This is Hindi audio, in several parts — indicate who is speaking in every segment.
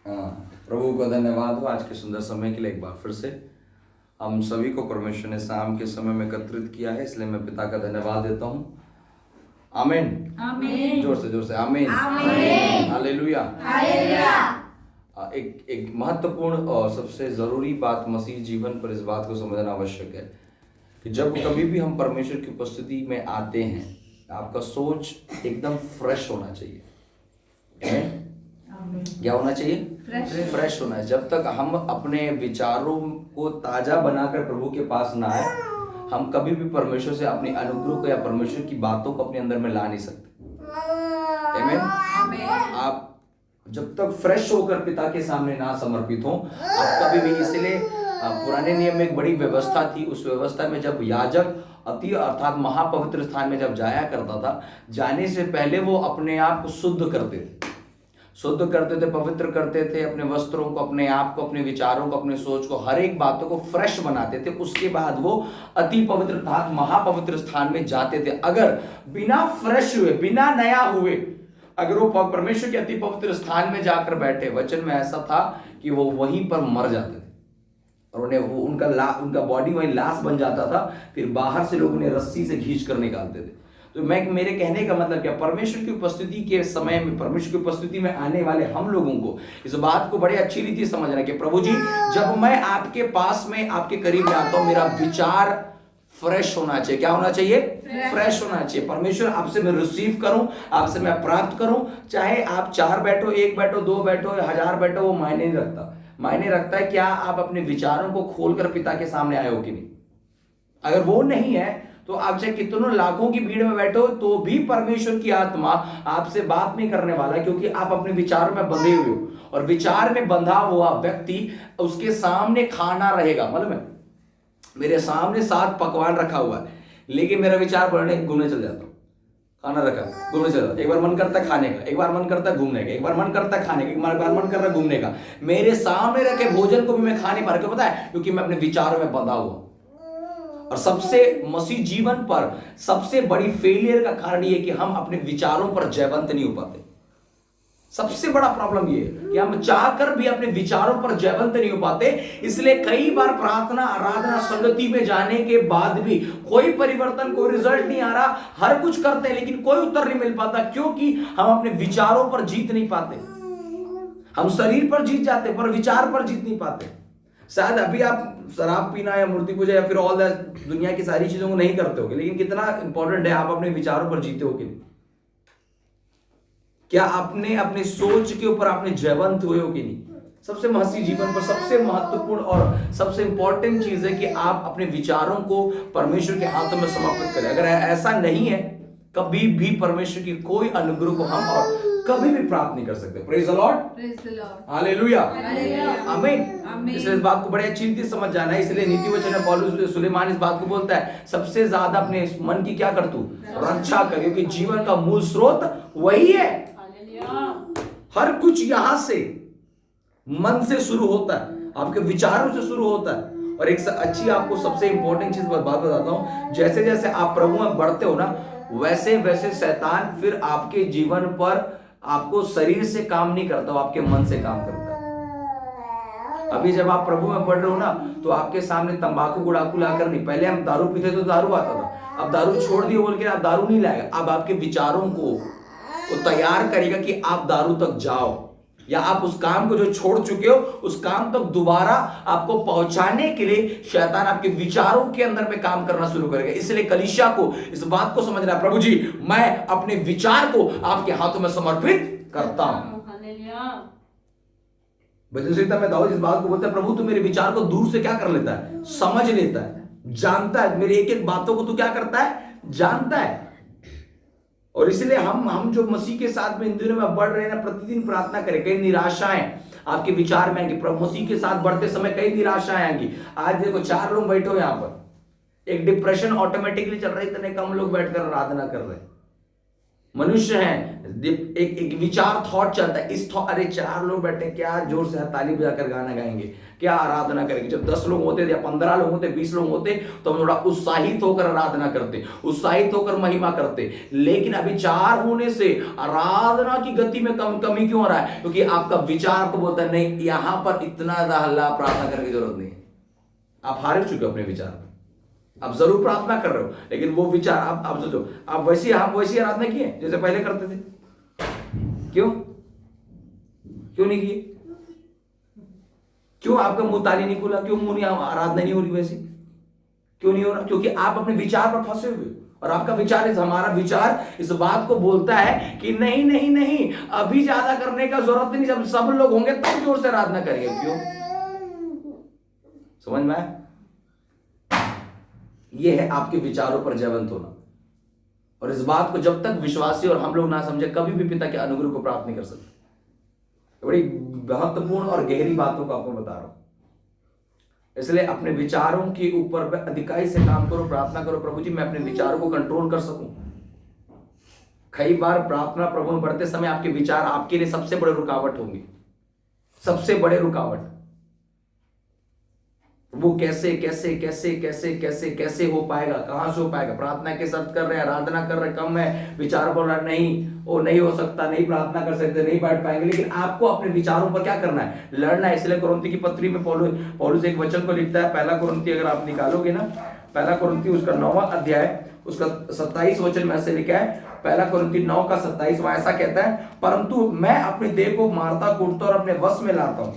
Speaker 1: हाँ, प्रभु को धन्यवाद हो आज के सुंदर समय के लिए। एक बार फिर से हम सभी को परमेश्वर ने शाम के समय में एकत्रित किया है, इसलिए मैं पिता का धन्यवाद देता हूँ। आमीन।
Speaker 2: आमीन।
Speaker 1: जोर से आमीन।
Speaker 2: आमीन।
Speaker 1: हालेलुया।
Speaker 2: हालेलुया।
Speaker 1: एक महत्वपूर्ण और सबसे जरूरी बात मसीह जीवन पर इस बात को समझना आवश्यक है कि जब कभी भी हम परमेश्वर की उपस्थिति में आते हैं, आपका सोच एकदम फ्रेश होना चाहिए। क्या होना चाहिए? फ्रेश होना है। जब तक हम अपने विचारों को ताजा बनाकर प्रभु के पास ना आए, हम कभी भी परमेश्वर से अपनी अनुग्रह को या परमेश्वर की बातों को अपने अंदर में ला नहीं सकते। आमीन। आप जब तक फ्रेश होकर पिता के सामने ना समर्पित हो, आप कभी भी, इसलिए पुराने नियम में एक बड़ी व्यवस्था थी। उस व्यवस्था में जब याजक अति अर्थात महापवित्र स्थान में जब जाया करता था, जाने से पहले वो अपने आप को शुद्ध करते थे, पवित्र करते थे, अपने वस्त्रों को, अपने आप को, अपने विचारों को, अपने सोच को, हर एक बातों को फ्रेश बनाते थे। उसके बाद वो अति पवित्र अर्थात महापवित्र स्थान में जाते थे। अगर बिना फ्रेश हुए, बिना नया हुए, अगर वो परमेश्वर के अति पवित्र स्थान में जाकर बैठे, वचन में ऐसा था कि वो वहीं पर मर जाते थे और उनका बॉडी वहीं लाश बन जाता था। फिर बाहर से लोग उन्हें रस्सी से खींच कर निकालते थे। तो मेरे कहने का मतलब क्या, परमेश्वर की उपस्थिति के समय में, परमेश्वर की उपस्थिति में आने वाले हम लोगों को इस बात को बड़ी अच्छी रीति समझना कि प्रभु जी, जब मैं आपके पास में, आपके करीब में आता हूं, मेरा विचार फ्रेश होना चाहिए। क्या होना चाहिए? फ्रेश होना चाहिए। परमेश्वर, आपसे मैं रिसीव करूं, आपसे मैं प्राप्त करूं। चाहे आप 4 बैठो, 1 बैठो, 2 बैठो, 1000 बैठो, वो मायने नहीं रखता। मायने रखता है क्या आप अपने विचारों को खोलकर पिता के सामने आए हो कि नहीं। अगर वो नहीं है तो आप चाहे कितनों लाखों की भीड़ में बैठो तो भी परमेश्वर की आत्मा आपसे बात नहीं करने वाला, क्योंकि आप अपने विचारों में बंधे हुए हो। और विचार में बंधा हुआ व्यक्ति, उसके सामने खाना रहेगा। मालूम है, मेरे सामने 7 पकवान रखा हुआ है, लेकिन मेरा विचार पढ़ने घूमने चल जाता हूं। खाना रखा, घूमने चल जाता, एक बार मन करता है खाने का, एक बार मन करता है घूमने का, एक बार मन करता है खाने का, एक बार मन कर रहा है घूमने का। मेरे सामने रखे भोजन को भी मैं खा नहीं पा रहा। क्यों पता है? क्योंकि मैं अपने विचारों में बंधा हुआ। और सबसे मसीह जीवन पर सबसे बड़ी फेलियर का कारण यह कि हम अपने विचारों पर जयवंत नहीं हो पाते। सबसे बड़ा प्रॉब्लम ये है कि हम चाहकर भी अपने विचारों पर जयवंत नहीं हो पाते। इसलिए कई बार प्रार्थना, आराधना, संगति में जाने के बाद भी कोई परिवर्तन, कोई रिजल्ट नहीं आ रहा। हर कुछ करते हैं लेकिन कोई उत्तर नहीं मिल पाता, क्योंकि हम अपने विचारों पर जीत नहीं पाते। हम शरीर पर जीत जाते पर विचार पर जीत नहीं पाते। शायद अभी आप शराब पीना या मूर्ति पूजा या फिर ऑल दुनिया की सारी चीजों को नहीं करते होगे, लेकिन कितना इंपॉर्टेंट है आप अपने विचारों पर जीते हो कि नहीं। क्या आपने अपने सोच के ऊपर आपने जयवंत हुए हो कि नहीं। सबसे मसीह जीवन पर सबसे महत्वपूर्ण और सबसे इंपॉर्टेंट चीज है कि आप अपने विचारों को परमेश्वर के हाथों में समर्पित करें। अगर ऐसा नहीं है, कभी भी परमेश्वर की कोई अनुग्रह को हम और कभी भी प्राप्त नहीं कर सकते। प्रेज द लॉर्ड, हालेलुया, आमीन। इसलिए इस बात को बड़े अच्छी रीति समझ जाना है। इसलिए नीति वचन में पौलुस सुलेमान इस बात को बोलता है, सबसे ज्यादा अपने मन की क्या कर तू? रक्षा कर, क्योंकि जीवन का मूल स्रोत वही है। हर कुछ यहां से मन से शुरू होता है, आपके विचारों से शुरू होता है। और एक अच्छी आपको सबसे इंपॉर्टेंट चीज बात बताता हूं, जैसे जैसे आप प्रभु में बढ़ते हो ना, वैसे वैसे शैतान फिर आपके जीवन पर आपको शरीर से काम नहीं करता, वो आपके मन से काम करता है। अभी जब आप प्रभु में पढ़ रहे हो ना, तो आपके सामने तंबाकू गुड़ाकू लाकर नहीं, पहले हम दारू पीते तो दारू आता था, अब दारू छोड़ दिए बोल के आप दारू नहीं लाएगा। अब आपके विचारों को वो तैयार करेगा कि आप दारू तक जाओ, या आप उस काम को जो छोड़ चुके हो उस काम तक दोबारा आपको पहुंचाने के लिए शैतान आपके विचारों के अंदर में काम करना शुरू करेगा। इसलिए कलीसिया को इस बात को समझना है, प्रभु जी मैं अपने विचार को आपके हाथों में समर्पित करता हूं। भजन संहिता में दाऊद इस बात को बोलता है, प्रभु तू मेरे विचार को दूर से क्या कर लेता है? समझ लेता है, जानता है। मेरी एक एक बातों को तू क्या करता है? जानता है। और इसलिए हम जो मसीह के साथ में इन दिनों में बढ़ रहे हैं ना, प्रतिदिन प्रार्थना करें। कई निराशाएं आपके विचार में आएंगी, प्रभु मसीह के साथ बढ़ते समय कई निराशाएं आएंगी। आज देखो 4 लोग बैठे हो यहाँ पर, एक डिप्रेशन ऑटोमेटिकली चल रहा है, इतने कम लोग बैठकर आराधना कर रहे हैं। मनुष्य हैं, एक विचार थॉट चलता है, इस थॉट, अरे 4 लोग बैठे क्या जोर से ताली बजाकर गाना गाएंगे, क्या आराधना करेंगे। जब 10 लोग होते या 15 लोग होते, 20 लोग होते तो हम थोड़ा उत्साहित होकर आराधना करते, उत्साहित होकर महिमा करते। लेकिन अभी 4 होने से आराधना की गति में कमी क्यों हो रहा है? क्योंकि आपका विचार तो बोलता है नहीं, यहां पर इतना ज्यादा हल्ला प्रार्थना करने की जरूरत नहीं है। आप हार चुके हो अपने विचार में। आप जरूर प्रार्थना कर रहे हो, लेकिन वो विचार आप सोचो, आप वैसी आराधना किए जैसे पहले करते थे। क्यों नहीं किए? क्यों आपका मुंह ताली नहीं खुला? क्यों मुंह नहीं, आराधना नहीं हो रही वैसी? क्यों नहीं हो रहा? क्योंकि आप अपने विचार पर फंसे हुए। और आपका विचार, हमारा विचार इस बात को बोलता है कि नहीं नहीं नहीं, अभी ज्यादा करने का जरूरत नहीं, जब सब लोग होंगे तब जोर से आराधना करेंगे। क्यों? समझ में आया? यह है आपके विचारों पर जयवंत होना। और इस बात को जब तक विश्वासी और हम लोग ना समझे, कभी भी पिता के अनुग्रह को प्राप्त नहीं कर सकते। बड़ी महत्वपूर्ण और गहरी बातों को आपको बता रहा हूं। इसलिए अपने विचारों के ऊपर अधिकाई से काम करो, प्रार्थना करो, प्रभु जी मैं अपने विचारों को कंट्रोल कर सकूं। कई बार प्रार्थना प्रभु में बढ़ते समय आपके विचार आपके लिए सबसे बड़े रुकावट होंगे, सबसे बड़े रुकावट। वो कैसे कैसे कैसे कैसे कैसे कैसे हो पाएगा, कहां से हो पाएगा? प्रार्थना के साथ कर रहे हैं, आराधना कर रहे हैं, कम है, विचार बोल रहा नहीं, वो नहीं हो सकता, नहीं प्रार्थना कर सकते, नहीं बैठ पाएंगे। लेकिन आपको अपने विचारों पर क्या करना है? लड़ना है। इसलिए कुरिन्थी की पत्री में पौलुस एक वचन को लिखता है, पहला कुरिन्थी अगर आप निकालोगे ना, पहला कुरिन्थी उसका 9वां अध्याय उसका 27 वचन में ऐसे लिखा है, पहला कुरिन्थी 9 का 27 ऐसा कहता है, परंतु मैं अपने देह को मारता कूटता और अपने वश में लाता हूं।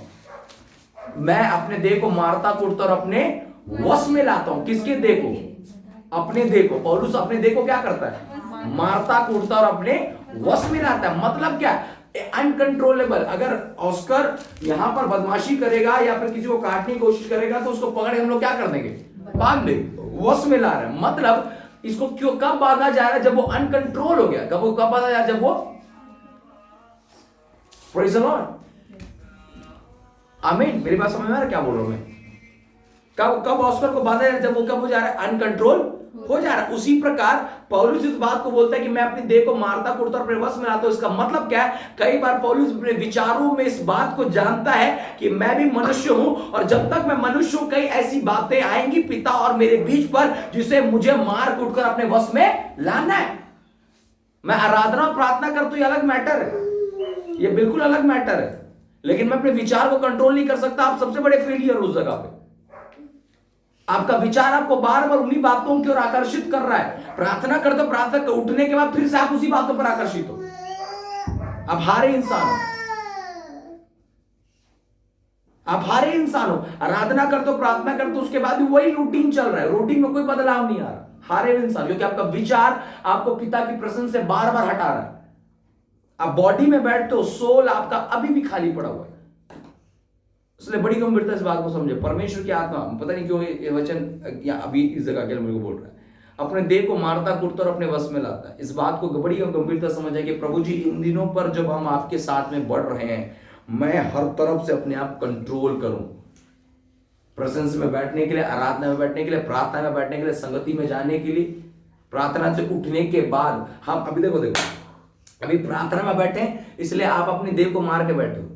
Speaker 1: मैं अपने देह को मारता कूटता और अपने वश में लाता हूं। किसके देह को? अपने देह को। पौलुस अपने देह को क्या करता है? मारता कूटता और अपने वश में लाता है। मतलब क्या? अनकंट्रोलेबल। अगर ऑस्कर यहां पर बदमाशी करेगा या फिर किसी को काटने की कोशिश करेगा तो उसको पकड़ हम लोग क्या कर देंगे? बांध देंगे। वश में ला रहे हैं, मतलब इसको क्यों, कब बांधा जा रहा है? जब वो अनकंट्रोल हो गया। कब बांधा जा रहा है? जब वो, प्रेज़ द लॉर्ड, आमीन। मेरी बात समझ में आ रहा है क्या बोल रहा हूं मैं? कब ऑस्कर को बांधा जा रहा है? जब वो कब हो जा रहा है? अनकंट्रोल हो जा रहा है। उसी प्रकार पौलुस इस बात को बोलता है कि मैं अपनी देह को मारता कूटता और अपने वश में लाता हूं। इसका मतलब क्या है? कई बार पौलुस अपने विचारों में इस बात को जानता है कि मैं भी मनुष्य हूं, और जब तक मैं मनुष्य हूं कई ऐसी बातें आएंगी पिता और मेरे बीच पर जिसे मुझे मार कूट कर अपने वश में लाना है। मैं आराधना और प्रार्थना कर तो ये अलग मैटर है, ये बिल्कुल अलग मैटर है। लेकिन मैं अपने विचार को कंट्रोल नहीं कर सकता। आप सबसे बड़े फेलियर उस जगह पे। आपका विचार आपको बार बार उन्हीं बातों की ओर आकर्षित कर रहा है। प्रार्थना करते प्रार्थना कर उठने के बाद फिर से आप उसी बातों पर आकर्षित हो। आप हारे इंसान हो, आप हारे इंसान हो। आराधना करते प्रार्थना करते उसके बाद भी वही रूटीन चल रहा है, रूटीन में कोई बदलाव नहीं आ रहा। हारे इंसान, क्योंकि आपका विचार आपको पिता की प्रेजेंस से बार बार हटा रहा है। आप बॉडी में बैठते हो, सोल आपका अभी भी खाली पड़ा हुआ है। इसलिए बड़ी गंभीरता इस बात को समझे। परमेश्वर की आत्मा, पता नहीं क्यों ये वचन या अभी इस जगह के मेरे को बोल रहा है, अपने देह को मारता कूटता और अपने वश में लाता है। इस बात को बड़ी गंभीरता समझे कि प्रभु जी इन दिनों पर जब हम आपके साथ में बढ़ रहे हैं, मैं हर तरफ से अपने आप कंट्रोल करूं, प्रेजेंस में बैठने के लिए, आराधना में बैठने के लिए, प्रार्थना में बैठने के लिए, संगति में जाने के लिए, प्रार्थना से उठने के बाद हम अभी देखो अभी प्रार्थना में बैठे, इसलिए आप अपनी देह को मार के बैठे हो।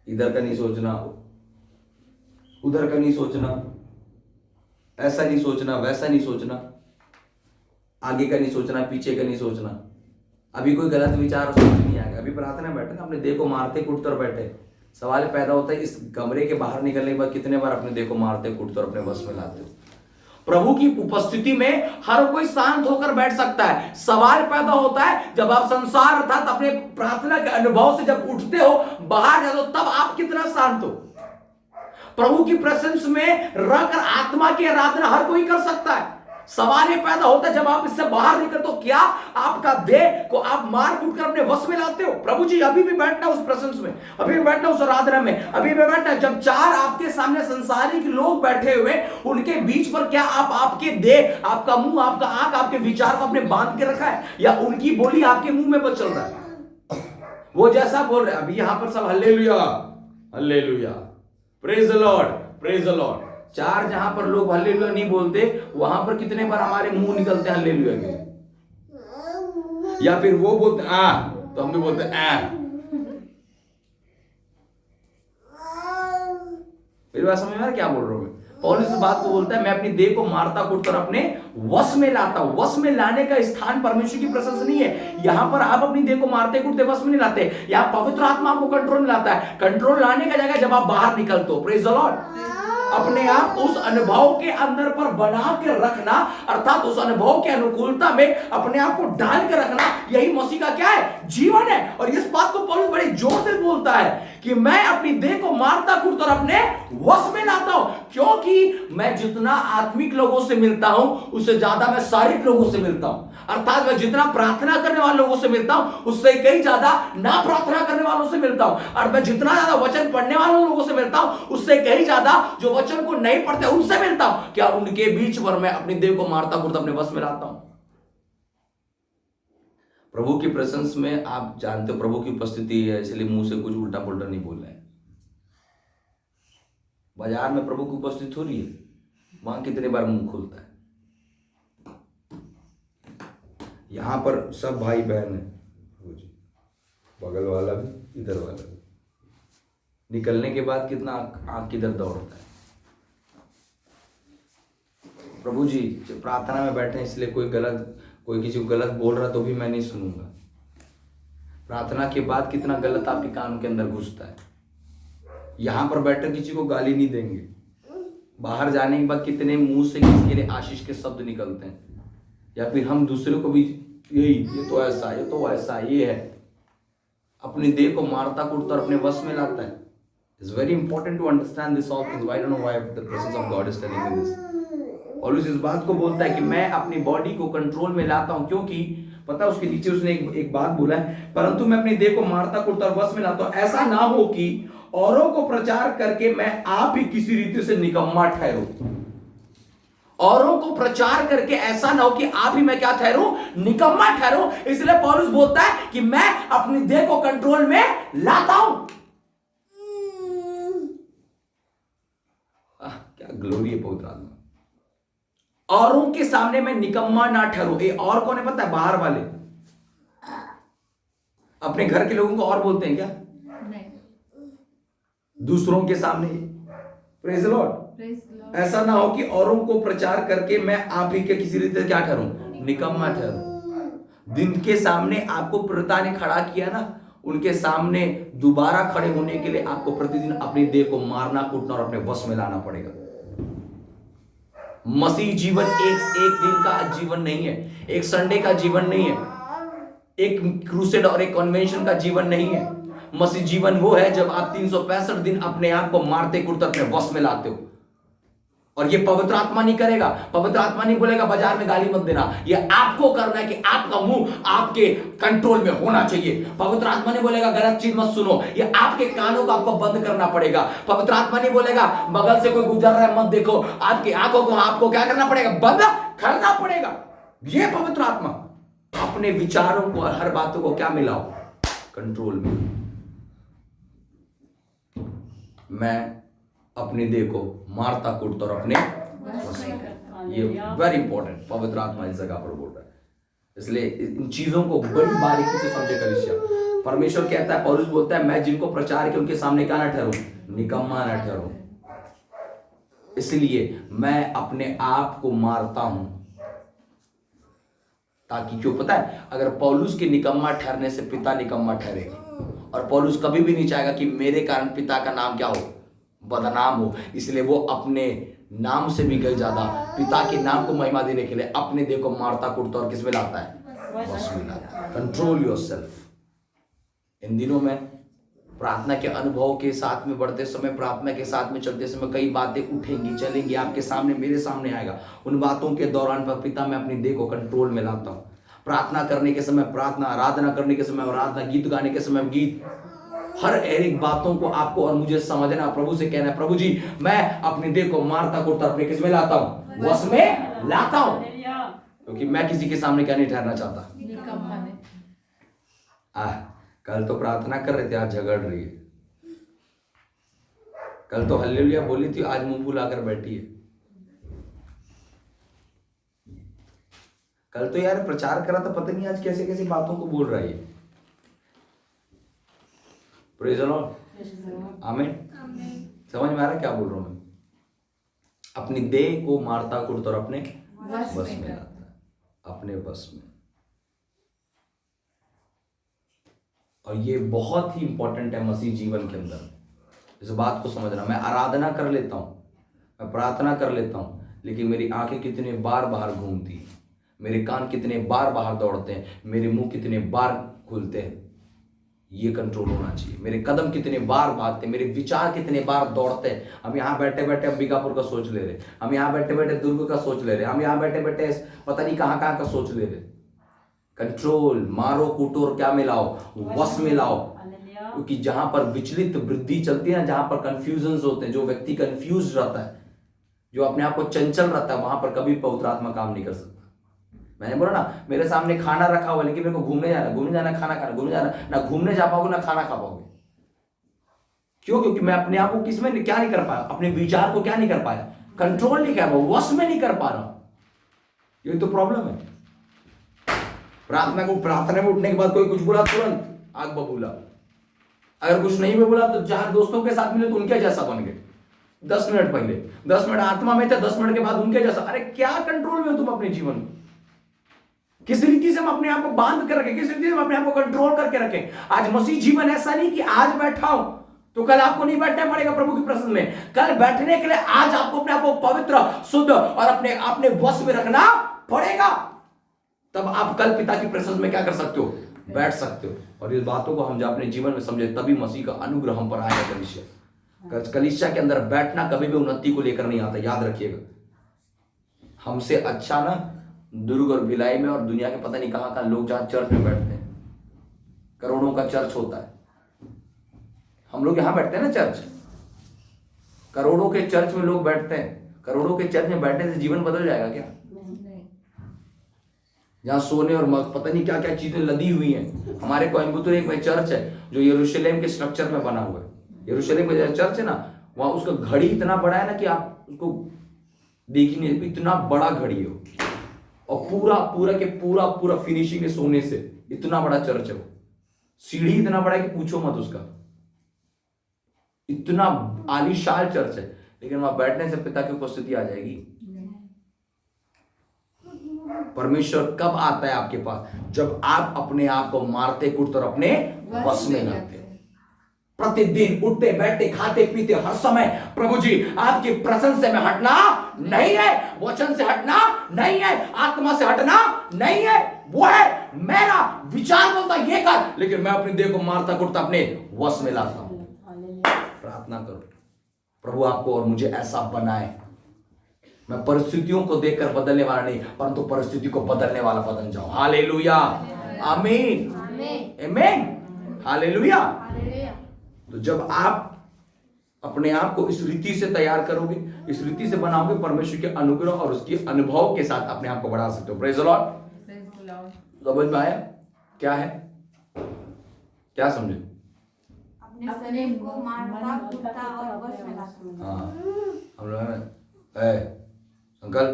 Speaker 1: इधर का नहीं सोचना, उधर का नहीं सोचना, ऐसा नहीं सोचना, वैसा नहीं सोचना, आगे का नहीं सोचना, पीछे का नहीं सोचना। अभी कोई गलत विचार सोच नहीं आएगा। अभी प्रार्थना में बैठे ना, अपने देह को मारते कूटते और बैठे। सवाल पैदा होता है, इस कमरे के बाहर निकलने के बाद कितने बार अपने देह को मारते कूटते और अपने वश में लाते हो? प्रभु की उपस्थिति में हर कोई शांत होकर बैठ सकता है। सवाल पैदा होता है जब आप संसार अर्थात अपने प्रार्थना के अनुभव से जब उठते हो, बाहर जाते हो, तब आप कितना शांत हो। प्रभु की प्रेजेंस में रहकर आत्मा की आराधना हर कोई कर सकता है। सवाल ये पैदा होता है जब आप इससे बाहर निकलते हो, क्या आपका देह को आप मार कूट कर अपने वश में लाते हो? प्रभु जी अभी भी बैठना उस प्रेजेंस में, अभी भी बैठना उस आराधना में, अभी भी बैठना। जब 4 आपके सामने संसारिक लोग बैठे हुए, उनके बीच पर क्या आप आपके देह, आपका मुंह, आपका आंख, आपके विचार को अपने बांध के रखा है, या उनकी बोली आपके मुंह में बच चल रहा है? वो जैसा बोल रहे हैं अभी यहां पर सब hallelujah hallelujah, praise the Lord, praise the Lord. 4 जहां पर लोग हालेलुया नहीं बोलते, वहां पर कितने बार हमारे मुंह निकलते हैं हालेलुया के? या फिर वो बोलते आ तो हम भी बोलते आ। मेरी बात समझ में आ रहा है क्या बोल रहा हूं मैं? पौलुस इस बात को बोलता है मैं अपनी देह को मारता कूटता और अपने वश में लाता हूं। वश में लाने का स्थान परमेश्वर की प्रशंसा नहीं है। यहां पर आप अपनी देह को मारते कूटते वश में नहीं लाते, यहां पवित्र आत्मा आपको कंट्रोल में लाता है। कंट्रोल लाने का जगह जब आप बाहर निकलते हो, प्रेज द लॉर्ड। अपने आप उस अनुभव के अंदर पर बना के रखना, अर्थात उस अनुभव के अनुकूलता में अपने आप को डाल के रखना, यही मसीह का क्या है? जीवन है। और इस बात को पौलुस बड़े जोर से बोलता है कि मैं अपनी देह को मारता कूटता और अपने वश में लाता हूं, क्योंकि मैं जितना आत्मिक लोगों से मिलता हूं उससे ज्यादा मैं शारीरिक लोगों से मिलता हूं। अर्थात मैं जितना प्रार्थना करने वाले लोगों से मिलता हूं उससे कई ज्यादा ना प्रार्थना करने वालों से मिलता हूं। और मैं जितना ज्यादा वचन पढ़ने वाले लोगों से मिलता हूं उससे कई ज्यादा जो वचन को नहीं पढ़ते उनसे मिलता हूं। क्या उनके बीच पर मैं अपनी देह को मारता कूटता अपने वश में लाता हूं? प्रभु की प्रेजेंस में आप जानते हो प्रभु की उपस्थिति है, इसलिए मुंह से कुछ उल्टा पुल्टा नहीं बोल रहे हैं। बाजार में प्रभु की उपस्थिति हो रही है, वहां कितने बार मुंह खुलता है। यहां पर सब भाई बहन है, बगल वाला भी इधर वाला भी, निकलने के बाद कितना आंख किधर दौड़ता है। प्रभु जी प्रार्थना में बैठे इसलिए कोई किसी को गलत बोल रहा तो भी मैं नहीं सुनूंगा। प्रार्थना के बाद कितना गलत आपके कान के अंदर घुसता है। यहां पर बैठकर किसी को गाली नहीं देंगे, बाहर जाने के बाद कितने मुंह से किसी के लिए आशीष के शब्द निकलते हैं, या फिर हम दूसरे को भी ये तो ऐसा, ये तो ऐसा, ये है। अपनी देह को मारता कूटता और अपने वश में लाता है। It's very important to understand this all things. I don't know why the presence of God is telling me this. और इस बात को बोलता है कि मैं अपनी बॉडी को कंट्रोल में लाता हूं, क्योंकि पता है उसके नीचे उसने एक बात बोला है, परंतु मैं अपनी देह को मारता कूटता और वश में लाता हूं, ऐसा ना हो कि औरों को प्रचार करके मैं आप ही किसी रीति से निकम्मा ठहरूं। औरों को प्रचार करके ऐसा ना हो कि आप ही मैं क्या ठहरूं? निकम्मा ठहरूं। इसलिए पौलुस बोलता है कि मैं अपनी देह को कंट्रोल में लाता हूं। क्या ग्लोरी है पवित्र आत्मा। औरों के सामने मैं निकम्मा ना ठहरूं। ये और कौन है पता है? बाहर वाले। अपने घर के लोगों को और बोलते हैं क्या? नहीं। दूसरों के सामने। Praise the Lord. ऐसा ना हो कि औरों को प्रचार करके मैं आप ही के किसी रीति क्या ठहरूं? निकम्मा ठहरूं। दिन के सामने आपको पिता ने खड़ा किया ना, उनके सामने दोबारा खड़े होने के लिए आपको प्रतिदिन अपनी देह को मारना कूटना और अपने वश में लाना पड़ेगा। मसीह जीवन एक दिन का जीवन नहीं है, एक संडे का जीवन नहीं है, एक क्रूसेड और एक कन्वेंशन का जीवन नहीं है। मसीह जीवन वो है जब आप 365 दिन अपने आप को मारते कूटते अपने वश में लाते हो। और ये पवित्र आत्मा नहीं करेगा। पवित्र आत्मा नहीं बोलेगा बाजार में गाली मत देना, ये आपको करना है कि आपका मुंह आपके कंट्रोल में होना चाहिए। पवित्र आत्मा नहीं बोलेगा गलत चीज मत सुनो, ये आपके कानों को आपको बंद करना पड़ेगा। पवित्र आत्मा नहीं बोलेगा बगल से कोई गुजर रहा है मत देखो, आपकी आंखों को आपको क्या करना पड़ेगा? बंद करना पड़ेगा। ये पवित्र आत्मा। अपने विचारों को, हर बातों को क्या मिलाओ? कंट्रोल में। मैं अपनी देह को मारता कूटता और अपने ये वेरी इंपॉर्टेंट पवित्र आत्मा इस जगह पर बोल रहा है। इसलिए इन चीजों को बड़ी बारीकी से समझे कलीसिया। परमेश्वर कहता है, पौलुस बोलता है मैं जिनको प्रचार के उनके सामने क्या ना ठहरूं? निकम्मा ना ठहरूं। इसलिए मैं अपने आप को मारता हूं, ताकि क्यों पता है, अगर पौलुस के निकम्मा ठहरने से पिता निकम्मा ठहरेगा। और पौलुस कभी भी नहीं चाहेगा कि मेरे कारण पिता का नाम क्या हो? बदनाम हो। इसलिए वो अपने नाम से भी कहीं ज्यादा पिता के नाम को महिमा देने के लिए अपने देह को मारता कूटता और किस में लाता है? वश में लाता है। Control yourself. इन दिनों में प्रार्थना के अनुभव के साथ में बढ़ते समय, प्रार्थना के साथ में चलते समय कई बातें उठेंगी चलेंगी आपके सामने, मेरे सामने आएगा। उन बातों के दौरान पर पिता मैं अपनी देह को कंट्रोल में लाता हूं। प्रार्थना करने के समय प्रार्थना, आराधना करने के समय आराधना, गीत गाने के समय गीत, हर एक बातों को आपको और मुझे समझना, प्रभु से कहना है प्रभु जी मैं अपनी देह को मारता कूटता अपने किस में लाता हूं? वश में लाता हूं। क्योंकि मैं किसी के सामने क्या नहीं ठहरना चाहता। कल तो प्रार्थना कर रहे थे, आज झगड़ रही है। कल तो हल्लेलुया बोली थी, आज मुंह फुलाकर बैठी है। कल तो यार प्रचार करा था, पता नहीं आज कैसे कैसे बातों को बोल रहा है ये। प्रेज़ द लॉर्ड, आमीन। समझ में आ रहा है क्या बोल रहा हूं मैं? अपनी देह को मारता कुट और अपने बस में लाता है, अपने बस में। और ये बहुत ही इंपॉर्टेंट है मसीह जीवन के अंदर, इस बात को समझना। मैं आराधना कर लेता हूं, मैं प्रार्थना कर लेता हूं, लेकिन मेरी आंखें कितने बार बाहर घूमती हैं, मेरे कान कितने बार बाहर दौड़ते हैं, मेरे मुंह कितने बार खुलते हैं, ये कंट्रोल होना चाहिए। मेरे कदम कितने बार भागते हैं, मेरे विचार कितने बार दौड़ते हैं। हम यहाँ बैठे बैठे अंबिकापुर का सोच ले रहे, हम यहाँ बैठे बैठे दुर्ग का सोच ले रहे, हम यहाँ बैठे बैठे पता नहीं कहाँ कहाँ का सोच ले रहे। कंट्रोल, मारो कूटो और क्या मिलाओ, वश में लाओ। क्योंकि जहां पर विचलित वृद्धि चलती है ना, जहां पर कंफ्यूजन होते हैं, जो व्यक्ति कंफ्यूज रहता है, जो अपने आप को चंचल रहता है, वहां पर कभी पवित्र आत्मा काम नहीं कर सकता। मैंने बोला ना, मेरे सामने खाना रखा हुआ, लेकिन मेरे को घूमने जाना, खाना खाना, घूमने जाना, ना घूमने जा पाओगे ना खाना खा पाओगे। क्यों? क्योंकि मैं अपने आप को किसमें क्या नहीं कर पाया, अपने विचार को क्या नहीं कर पाया, कंट्रोल नहीं कर पाया, वश में नहीं कर पा रहा। ये तो प्रॉब्लम है। प्रार्थना में उठने के बाद कोई कुछ बोला, तुरंत आग बबूला। अगर कुछ नहीं भी बोला तो चार दोस्तों के साथ मिले तो उनके जैसा बन गए। 10 मिनट पहले 10 मिनट आत्मा में थे, 10 मिनट के बाद उनके जैसा। अरे क्या कंट्रोल में हो तुम अपने जीवन में? किस रीति से हम अपने आप को बांध कर रखें, किस रीति से हम अपने आप को कंट्रोल करके रखें। आज मसीह जीवन ऐसा नहीं कि आज बैठा हूं तो कल आपको नहीं बैठना पड़ेगा प्रभु की प्रसन्न में। कल बैठने के लिए आज आपको अपने आप को पवित्र, शुद्ध और अपने वश में रखना पड़ेगा। तब आप कल पिता की प्रसन्न में क्या कर सकते हो, बैठ सकते हो। और इस बातों को हम जब अपने जीवन में समझे, तभी मसीह का अनुग्रह हम पर आएगा। कलीसिया के अंदर बैठना कभी भी उन्नति को लेकर नहीं आता, याद रखिएगा। हमसे अच्छा ना दुर्ग और भिलाई में और दुनिया के पता नहीं कहां कहां लोग जहां चर्च में बैठते हैं, करोड़ों का चर्च होता है। हम लोग यहां बैठते हैं ना चर्च, करोड़ों के चर्च में लोग बैठते हैं। करोड़ों के चर्च में बैठने से जीवन बदल जाएगा क्या? जहां सोने और पता नहीं क्या क्या चीजें लदी हुई हैं। हमारे कोयम्बतूर एक में चर्च है जो यरूशलेम के स्ट्रक्चर में बना हुआ है। यरूशलेम का जो चर्च है ना, वहां उसका घड़ी इतना बड़ा है ना कि आप उसको देख ही नहीं, इतना बड़ा घड़ी है। और पूरा फिनिशिंग है सोने से, इतना बड़ा चर्च है वो। सीढ़ी इतना बड़ा है कि पूछो मत उसका, इतना आलीशान चर्च है। लेकिन वहां बैठने से पिता की उपस्थिति आ जाएगी। परमेश्वर कब आता है आपके पास? जब आप अपने आप को मारते कूटते और अपने वश में लाते हो। प्रतिदिन उठते बैठते खाते पीते हर समय प्रभु जी आपकी प्रसन्न से मैं हटना नहीं है, वचन से हटना नहीं है, आत्मा से हटना नहीं है। वो है मेरा विचार बोलता ये कर, लेकिन मैं अपनी देह को मारता कुटता अपने वश में लाता हूं। प्रार्थना करो प्रभु आपको और मुझे ऐसा बनाए। मैं परिस्थितियों को देखकर बदलने वाला नहीं, परंतु परिस्थिति को बदलने वाला बदल जाऊं। हालेलुया, आमीन, आमीन, हालेलुया। तो जब आप अपने आप को इस रीति से तैयार करोगे, इस रीति से बनाओगे, परमेश्वर के अनुग्रह और उसके अनुभव के साथ अपने आप को बढ़ा सकते हो। Praise the Lord. समझ में आया क्या है? क्या समझे?
Speaker 2: अपने को मारता कूटता और वश में लाता।
Speaker 1: हाँ, हम लोग अंकल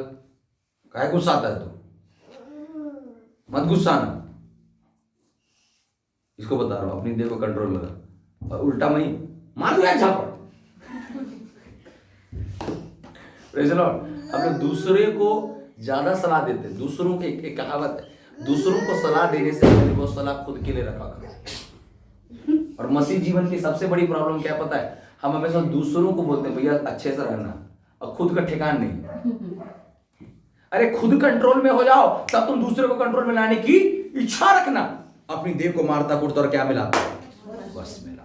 Speaker 1: काहे गुस्सा आता है? तो मत गुस्सा ना, इसको बता रहा हूं, अपनी देह को कंट्रोल लगा। और उल्टा मैं मार दिया झापड़। Praise the Lord. हम लोग दूसरे को ज्यादा सलाह देते हैं। दूसरों की एक कहावत है, दूसरों को सलाह देने से पहले वो सलाह खुद के लिए रखा करो। और मसीह जीवन की सबसे बड़ी प्रॉब्लम क्या पता है? हम हमेशा दूसरों को बोलते हैं भैया अच्छे से रहना, और खुद का ठिकान नहीं। अरे खुद कंट्रोल में हो जाओ, तब तुम दूसरे को कंट्रोल में लाने की इच्छा रखना। अपनी देह को मारता कुटता और क्या मिलाता, बस मिला।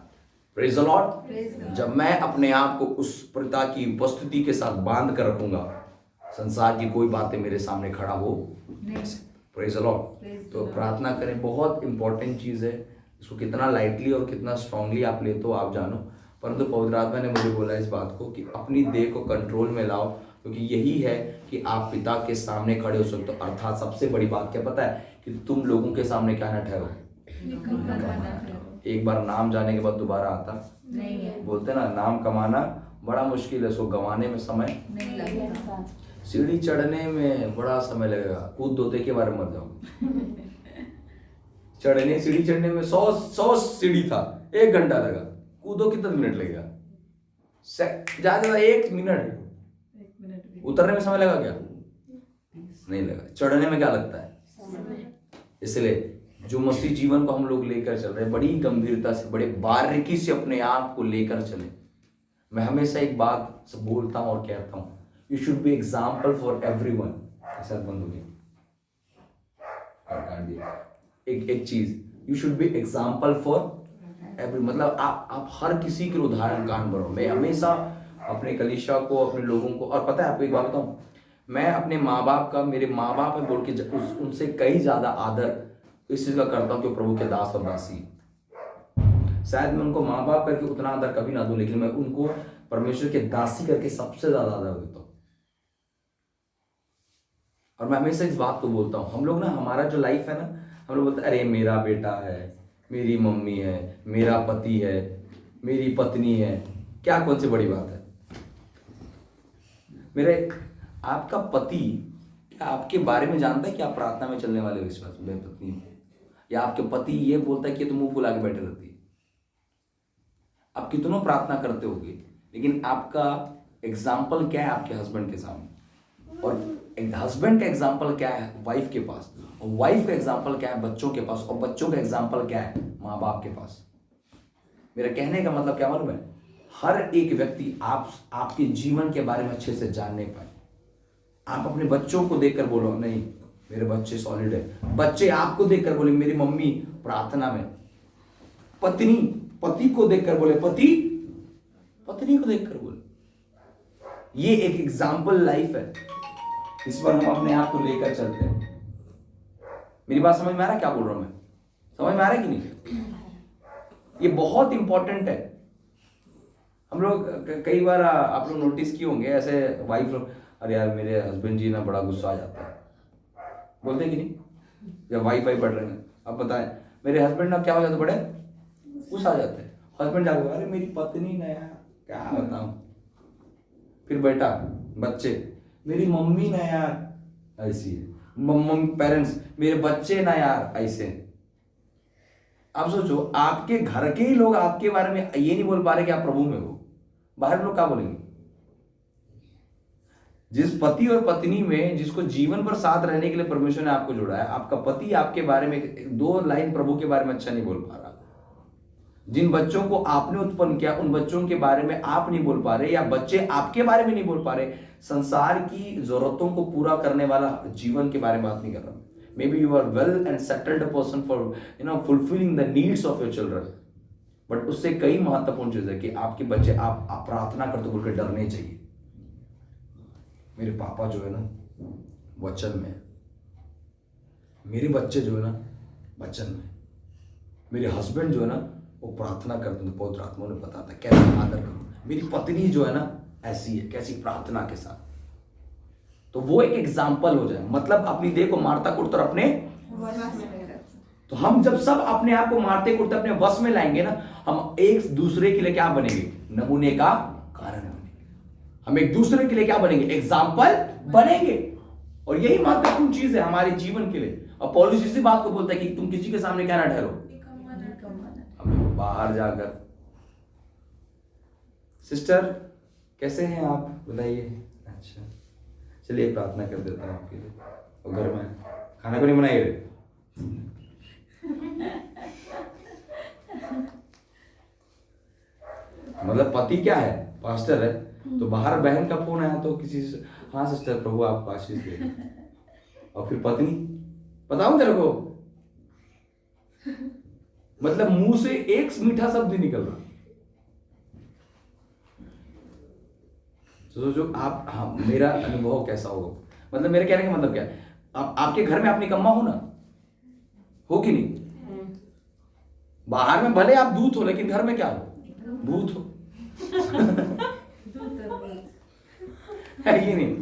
Speaker 1: Praise the Lord. जब मैं अपने आप को उस पिता की उपस्थिति के साथ बांध कर रखूंगा, संसार की कोई बातें मेरे सामने खड़ा हो नहीं सकती। Praise the Lord. तो प्रार्थना करें, बहुत इंपॉर्टेंट चीज है। इसको कितना लाइटली और कितना स्ट्रांगली आप लेते हो आप जानो, परंतु पवित्र आत्मा ने मुझे बोला इस बात को कि अपनी देह को कंट्रोल में लाओ, क्योंकि यही है कि आप पिता के सामने खड़े हो सकते हो। अर्थात सबसे बड़ी बात क्या पता है? कि तुम लोगों के सामने क्या ना ठहरो, एक बार नाम जाने के बाद दोबारा आता नहीं है। बोलते ना नाम कमाना बड़ा मुश्किल है, सो गंवाने में समय नहीं लगता। सीढ़ी चढ़ने में बड़ा समय लगेगा, कूद दो तो के बारे में मर जाओगे। सीढ़ी चढ़ने में 100 सीढ़ी था, 1 घंटा लगा, कूदो कितना मिनट लगेगा? ज्यादा 1 मिनट। उतरने में समय लगा क्या? नहीं लगा। चढ़ने में क्या लगता है? इसलिए जो मसीह जीवन को हम लोग लेकर चल रहे हैं, बड़ी गंभीरता से, बड़े बारीकी से अपने आप को लेकर चले। मैं हमेशा एक बात बोलता हूं और कहता हूं, you should be example for everyone. ऐसा बंद हो गया। एक चीज, you should be example for every, मतलब आप हर किसी के उदाहरण कान बनो। मैं हमेशा अपने कलीसिया को, अपने लोगों को, और पता है आपको एक बात बताऊं, मैं अपने माँ बाप का, मेरे माँ बाप है बोल के उनसे कई ज्यादा आदर इस चीज का करता हूँ कि प्रभु के दास और दासी। शायद मैं उनको माँ बाप करके उतना आदर कभी ना दूं, लेकिन मैं उनको परमेश्वर के दासी करके सबसे ज्यादा आदर देता हूँ। और मैं हमेशा इस बात को बोलता हूँ, हम लोग ना, हमारा जो लाइफ है ना, हम लोग बोलते हैं अरे मेरा बेटा है, मेरी मम्मी है, मेरा पति है, मेरी पत्नी है, क्या कौन सी बड़ी बात है? मेरे आपका पति क्या आपके बारे में जानता है कि आप प्रार्थना में चलने वाले विश्वास में पत्नी हो? या आपके पति ये बोलता है कि तुम मुंह फुला के बैठे रहती है? आप कितनों प्रार्थना करते होगे, लेकिन आपका एग्जाम्पल क्या है आपके हस्बैंड के सामने? और एक हस्बैंड का एग्जाम्पल क्या है वाइफ के पास, और वाइफ का एग्जाम्पल क्या है बच्चों के पास, और बच्चों का एग्जाम्पल क्या है माँ बाप के पास? मेरा कहने का मतलब क्या मालूम है? हर एक व्यक्ति आपके जीवन के बारे में अच्छे से जानने पाए। आप अपने बच्चों को देखकर बोलो नहीं मेरे बच्चे सॉलिड है, बच्चे आपको देखकर बोले मेरी मम्मी प्रार्थना में, पत्नी पति को देखकर बोले, पति पत्नी को देखकर बोले। ये एक एग्जाम्पल लाइफ है, इस पर हम अपने आप को लेकर चलते हैं। मेरी बात समझ में आ रहा है क्या बोल रहा हूं मैं? समझ में आ रहा है कि नहीं? ये बहुत इंपॉर्टेंट है। हम लोग कई बार आप लोग नोटिस किए होंगे, ऐसे वाइफ लोग, अरे यार मेरे हस्बैंड जी ना बड़ा गुस्सा आ जाता है, बोलते कि नहीं? या वाइफ पढ़ रहे हैं, अब बताएं मेरे हस्बैंड ना क्या हो जाता है, बड़े गुस्सा आ जाते हैं। हस्बैंड जाकर अरे मेरी पत्नी ना यार क्या बताऊं, फिर बेटा बच्चे मेरी मम्मी ना यार ऐसी है, मम्मी पेरेंट्स मेरे बच्चे ना यार ऐसे। आप सोचो आपके घर के ही लोग आपके बारे में ये नहीं बोल पा रहे कि आप प्रभु में हो, बाहर लोग क्या बोलेंगे? जिस पति और पत्नी में जिसको जीवन भर साथ रहने के लिए परमेश्वर ने आपको जोड़ा है, आपका पति आपके बारे में 2 लाइन प्रभु के बारे में अच्छा नहीं बोल पा रहा, जिन बच्चों को आपने उत्पन्न किया उन बच्चों के बारे में आप नहीं बोल पा रहे, या बच्चे आपके बारे में नहीं बोल पा रहे, संसार की जरूरतों को पूरा करने वाला जीवन के बारे में बात नहीं कर रहा। Maybe you are well and settled person for fulfilling the needs of your children, but उससे कई महत्वपूर्ण चीज है कि आपके बच्चे आप प्रार्थना करते बोलकर डरने चाहिए। मेरे पापा जो है ना वचन में, मेरे बच्चे जो है ना वचन में, मेरे हस्बैंड जो है ना वो प्रार्थना करते हैं, पवित्र आत्मा ने बताता है कैसे आदर करो, मेरी पत्नी जो है ना ऐसी है, कैसी प्रार्थना के साथ। तो वो एक एग्जाम्पल हो जाए, मतलब अपनी देह को मारता कुटता और अपने, तो हम जब सब अपने आप को मारते कुटते अपने वश में लाएंगे ना, हम एक दूसरे के लिए क्या बनेंगे? नमूने का कारण बनेंगे। हम एक दूसरे के लिए क्या बनेंगे? एग्जाम्पल बनेंगे। और यही महत्वपूर्ण चीज है हमारे जीवन के लिए। और पौलुस इसी बात को बोलता है कि तुम किसी के सामने क्या ना ठहरो, बाहर जाकर। सिस्टर कैसे हैं आप बताइए? अच्छा चलिए प्रार्थना कर देता हूँ आपके लिए। और घर में खाना को नहीं बनाइए। मतलब पति क्या है? पास्टर है, तो बाहर बहन का फोन आया तो किसी से, हाँ सिस्टर प्रभु आपको आशीष दे। और फिर पत्नी, बताऊं तेरे को, मतलब मुंह से एक मीठा शब्द नहीं निकल रहा। तो सोचो आप, हाँ मेरा अनुभव कैसा होगा, मतलब मेरे कहने का मतलब क्या है, आपके घर में आप निकम्मा हो ना, हो कि नहीं? बाहर में भले आप दूत हो, लेकिन घर में क्या हो? भूत हो। है कि नहीं?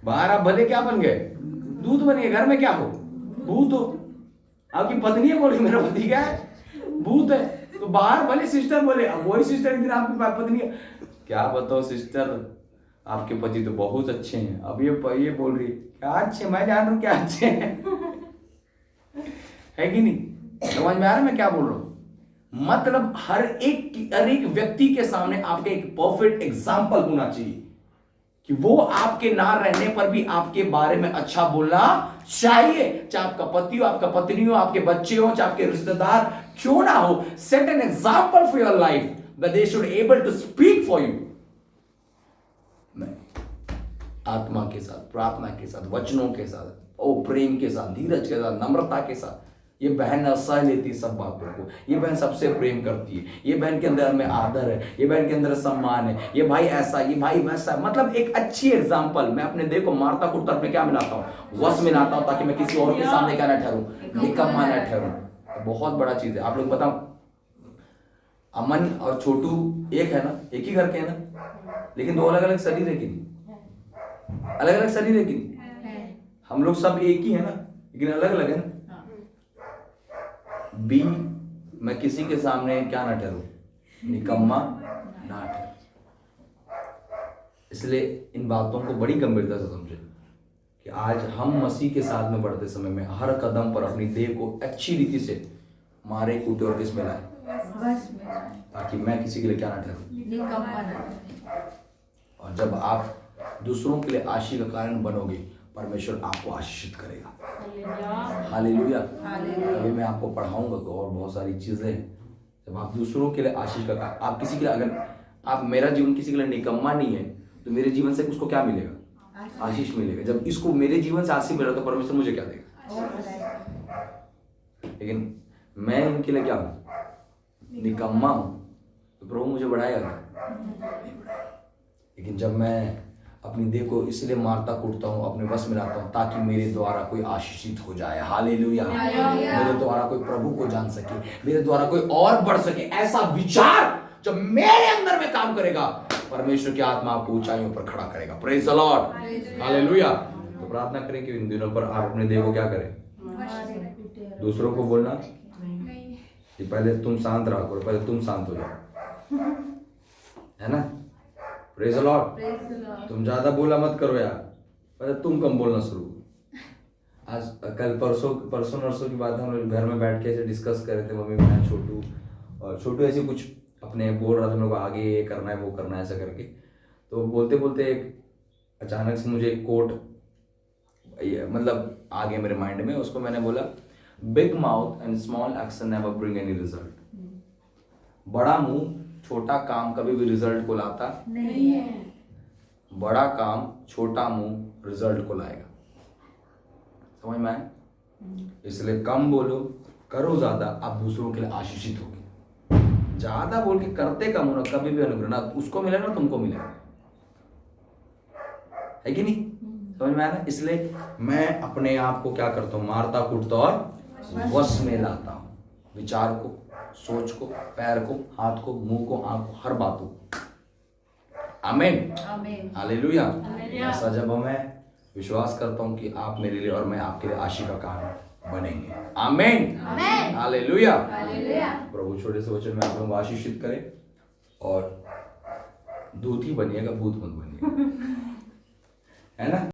Speaker 1: बाहर आप भले क्या बन गए? दूत बन गए, घर में क्या हो? भूत हो। आपकी पत्नी है बोले मेरा पति क्या है? भूत है। तो बाहर भले सिस्टर बोले, अब वही सिस्टर एक दिन आपकी पत्नी है, क्या बताओ सिस्टर आपके पति तो बहुत अच्छे हैं। अब ये बोल रही है क्या अच्छे, मैं जान रहा हूँ क्या अच्छे हैं। है कि नहीं? समझ में आ रहा है मैं क्या बोल रहा हूँ? मतलब हर एक व्यक्ति के सामने आपके एक परफेक्ट एग्जाम्पल होना चाहिए कि वो आपके ना रहने पर भी आपके बारे में अच्छा बोलना चाहिए। चाहे आपका पति हो, आपका पत्नी हो, आपके बच्चे हो, चाहे आपके रिश्तेदार क्यों ना हो, set an example for your life that they should able to speak for you. मैं आत्मा के साथ, प्रार्थना के साथ, वचनों के साथ, प्रेम के साथ, धीरज के साथ, नम्रता के साथ ये बहन सह लेती है सब बातों को। ये बहन सबसे प्रेम करती है। ये बहन के अंदर में आदर है। ये बहन के अंदर सम्मान है। ये भाई ऐसा, ये भाई वैसा। मतलब एक अच्छी एग्जाम्पल। मैं अपने देह को मारता कुटता में क्या मिलाता हूँ? वश मिलाता हूँ, ताकि मैं किसी और के सामने क्या ना ठहरूं, निकम्मा ना ठहरूं। बहुत बड़ा चीज है। आप लोग बताओ, अमन और छोटू एक है ना, एक ही घर के है ना, लेकिन दो अलग अलग शरीर है कि नहीं? अलग अलग शरीर है कि नहीं? हम लोग सब एक ही है ना, लेकिन अलग अलग है ना। बी, मैं किसी के सामने क्या ना ठहरूं, निकम्मा ना ठहरूं। इसलिए इन बातों को बड़ी गंभीरता से समझे कि आज हम मसीह के साथ में बढ़ते समय में हर कदम पर अपनी देह को अच्छी रीति से मारे, कूटे और किस में लाए, ताकि मैं किसी के लिए क्या ना ठहरूं। और जब आप दूसरों के लिए आशीष का कारण बनोगे, परमेश्वर आपको आशीषित करेगा। हालेलुया। अभी मैं आपको पढ़ाऊंगा और बहुत सारी चीजें। जब आप दूसरों के लिए आशीष का, आप किसी के लिए, अगर आप, मेरा जीवन किसी के लिए निकम्मा नहीं है, तो मेरे जीवन से उसको क्या मिलेगा? आशीष मिलेगा। जब इसको मेरे जीवन से आशीष मिला, तो परमेश्वर मुझे क्या देगा? लेकिन मैं इनके लिए क्या हूं? निकम्मा हूं, तो प्रभु मुझे बढ़ाएगा। लेकिन जब मैं अपनी देह को इसलिए मारता कूटता हूँ, अपने वश में लाता हूँ, ताकि मेरे द्वारा कोई आशीषित हो जाए। हालेलुया। मेरे द्वारा कोई प्रभु को जान सके, मेरे द्वारा कोई और बढ़ सके, ऐसा विचार जब मेरे अंदर में काम करेगा, परमेश्वर की आत्मा आपको ऊंचाइयों पर खड़ा करेगा। Praise the Lord. हालेलुया। तो प्रार्थना करें कि इन दिनों पर आप अपने देह को क्या करें? दूसरों को बोलना कि पहले तुम शांत रहा करो, पहले तुम शांत हो जाओ, है ना? Praise the Lord. तुम ज्यादा बोला मत करो यार, पहले तुम कम बोलना शुरू। आज कल परसों नरसों की बात है, हम लोग घर में बैठ के ऐसे डिस्कस कर रहे थे, मम्मी मैं छोटू, और छोटू ऐसे कुछ अपने बोल रहा था, हम लोग आगे ये करना है, वो करना है, ऐसा करके। तो बोलते बोलते एक अचानक से मुझे एक कोट मतलब आ गया मेरे माइंड में। उसको मैंने बोला, big mouth and small action never bring any result. बड़ा मुंह छोटा काम कभी भी रिजल्ट को लाता नहीं है। बड़ा काम छोटा मुंह रिजल्ट को लाएगा। समझ में आए? इसलिए कम बोलो, करो ज्यादा, आप दूसरों के लिए आशीषित होगे। ज्यादा बोल के करते कम होना, कभी भी अनुग्रह ना उसको मिलेगा ना तुमको मिलेगा, है कि नहीं? समझ में आया ना? इसलिए मैं अपने आप को क्या करता हूँ? मारता कूटता और वश में लाता हूँ। विचार को, सोच को, पैर को, हाथ को, मुंह को, आंख को, हर बात को। आमीन। हालेलुया। ऐसा जब मैं विश्वास करता हूं कि आप मेरे लिए और मैं आपके लिए आशीष का कारण बनेंगे। आमीन। हालेलुया। प्रभु छोटे से वचन में आप लोगों को आशीषित करे, और दूत ही बनिएगा, भूत मत बनिएगा, है ना?